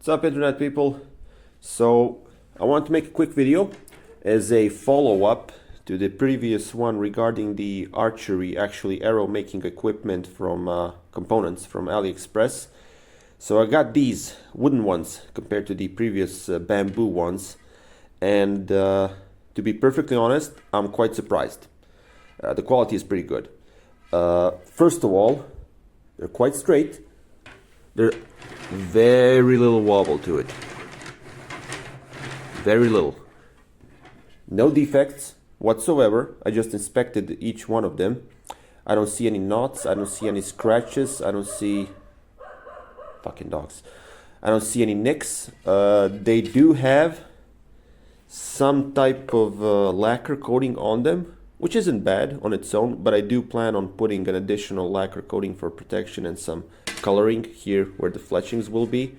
What's up, internet people? So I want to make a quick video as a follow-up to the previous one regarding the archery, actually arrow making equipment from components from AliExpress. So I got these wooden ones compared to the previous bamboo ones, and to be perfectly honest, I'm quite surprised. The quality is pretty good. First of all, they're quite straight. There's very little wobble to it. Very little. No defects whatsoever. I just inspected each one of them. I don't see any knots. I don't see any scratches. I don't see... fucking dogs. I don't see any nicks. They do have some type of lacquer coating on them, which isn't bad on its own, but I do plan on putting an additional lacquer coating for protection and some coloring here where the fletchings will be.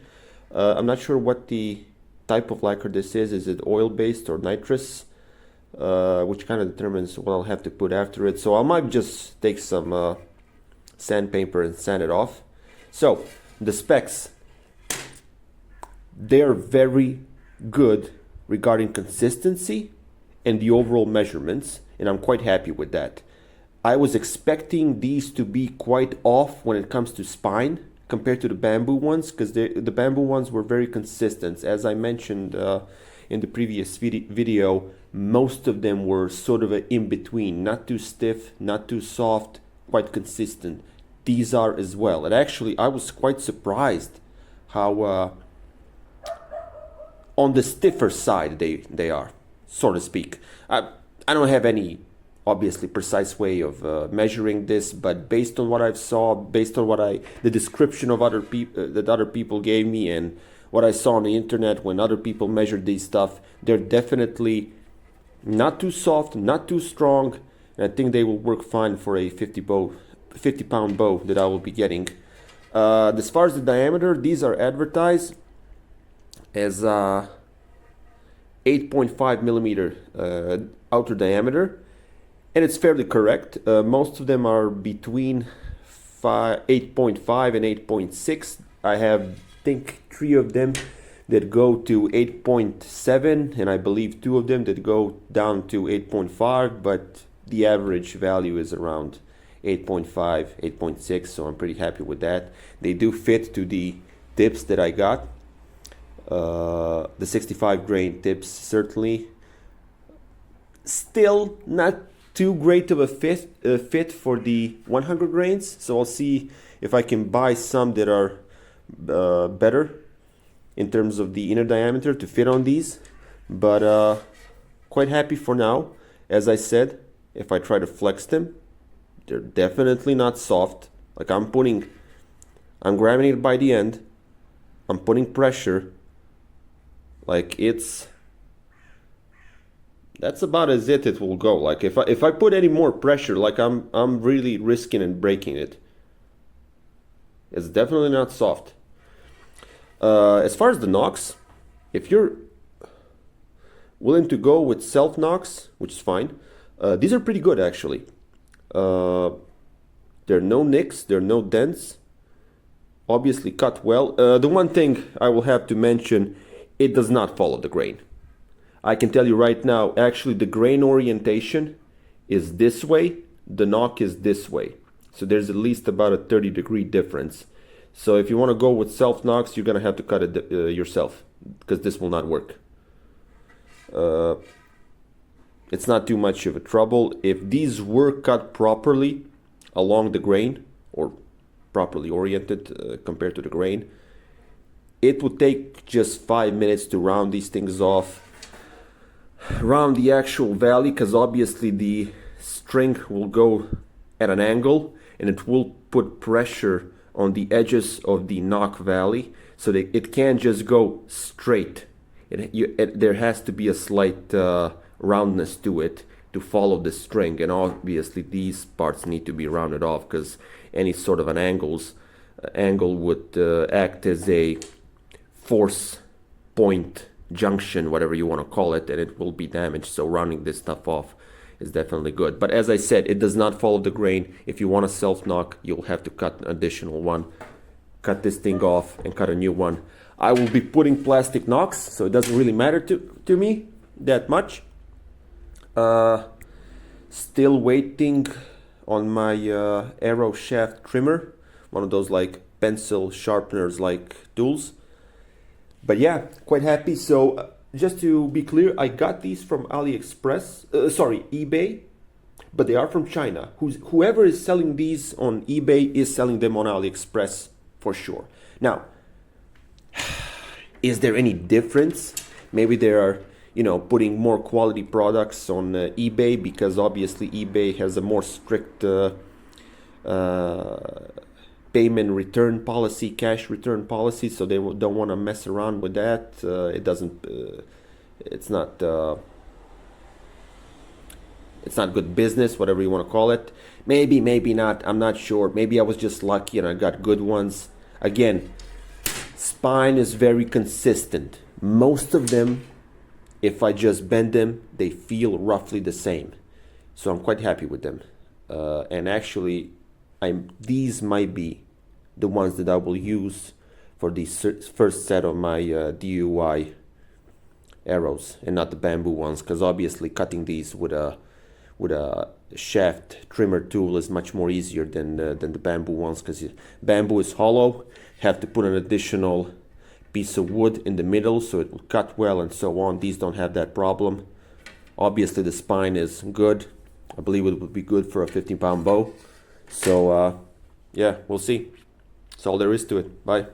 I'm not sure what the type of lacquer this is. Is it oil-based or nitrous? Which kind of determines what I'll have to put after it. So I might just take some sandpaper and sand it off. So the specs, they're very good regarding consistency and the overall measurements, and I'm quite happy with that. I was expecting these to be quite off when it comes to spine compared to the bamboo ones, because the bamboo ones were very consistent. As I mentioned in the previous video, most of them were sort of in between, not too stiff, not too soft, quite consistent. These are as well. And actually, I was quite surprised how on the stiffer side they are, so to speak. I don't have any obviously precise way of measuring this, but based on what I've saw, based on the description of other people that other people gave me, and what I saw on the internet when other people measured these stuff, they're definitely not too soft, not too strong, and I think they will work fine for a 50-pound bow that I will be getting. As far as the diameter, these are advertised as 8.5 millimeter outer diameter, and it's fairly correct. Most of them are between 8.5 and 8.6. I have, think, 3 of them that go to 8.7, and I believe 2 of them that go down to 8.5, but the average value is around 8.5, 8.6, so I'm pretty happy with that. They do fit to the tips that I got. The 65 grain tips, certainly. Still not too great of a fit for the 100 grains, so I'll see if I can buy some that are better in terms of the inner diameter to fit on these, but quite happy for now. As I said, if I try to flex them, they're definitely not soft. Like I'm grabbing it by the end, I'm putting pressure, like that's about as it will go. Like if I put any more pressure, like I'm really risking and breaking it. It's definitely not soft. As far as the nocks, if you're willing to go with self nocks, which is fine, these are pretty good actually. There are no nicks, there are no dents. Obviously cut well. The one thing I will have to mention, it does not follow the grain. I can tell you right now, actually the grain orientation is this way, the knock is this way. So there's at least about a 30-degree difference. So if you want to go with self knocks, you're going to have to cut it yourself, because this will not work. It's not too much of a trouble. If these were cut properly along the grain, or properly oriented compared to the grain, it would take just 5 minutes to round these things off, round the actual valley, because obviously the string will go at an angle and it will put pressure on the edges of the knock valley, so that it can't just go straight. There has to be a slight roundness to it to follow the string, and obviously these parts need to be rounded off, because any sort of an angle would act as a force point junction, whatever you want to call it, and it will be damaged. So rounding this stuff off is definitely good. But as I said, it does not follow the grain. If you want a self knock, you'll have to cut an additional one. cut this thing off and cut a new one. I will be putting plastic knocks, so it doesn't really matter to me that much. Still waiting on my arrow shaft trimmer, one of those like pencil sharpeners like tools. But yeah, quite happy. So just to be clear, I got these from AliExpress, eBay, but they are from China. Whoever is selling these on eBay is selling them on AliExpress for sure. Now, is there any difference? Maybe they are, putting more quality products on eBay, because obviously eBay has a more strict payment return policy, cash return policy, so they don't want to mess around with that. It's not good business, whatever you want to call it. Maybe not, I'm not sure. Maybe I was just lucky and I got good ones. Again, spine is very consistent. Most of them, if I just bend them, they feel roughly the same. So I'm quite happy with them. And actually, these might be the ones that I will use for the first set of my DIY arrows, and not the bamboo ones, because obviously cutting these with a shaft trimmer tool is much more easier than the bamboo ones, because bamboo is hollow, have to put an additional piece of wood in the middle so it will cut well and so on. These don't have that problem. Obviously the spine is good. I believe it would be good for a 15-pound bow. So yeah, we'll see. That's all there is to it. Bye.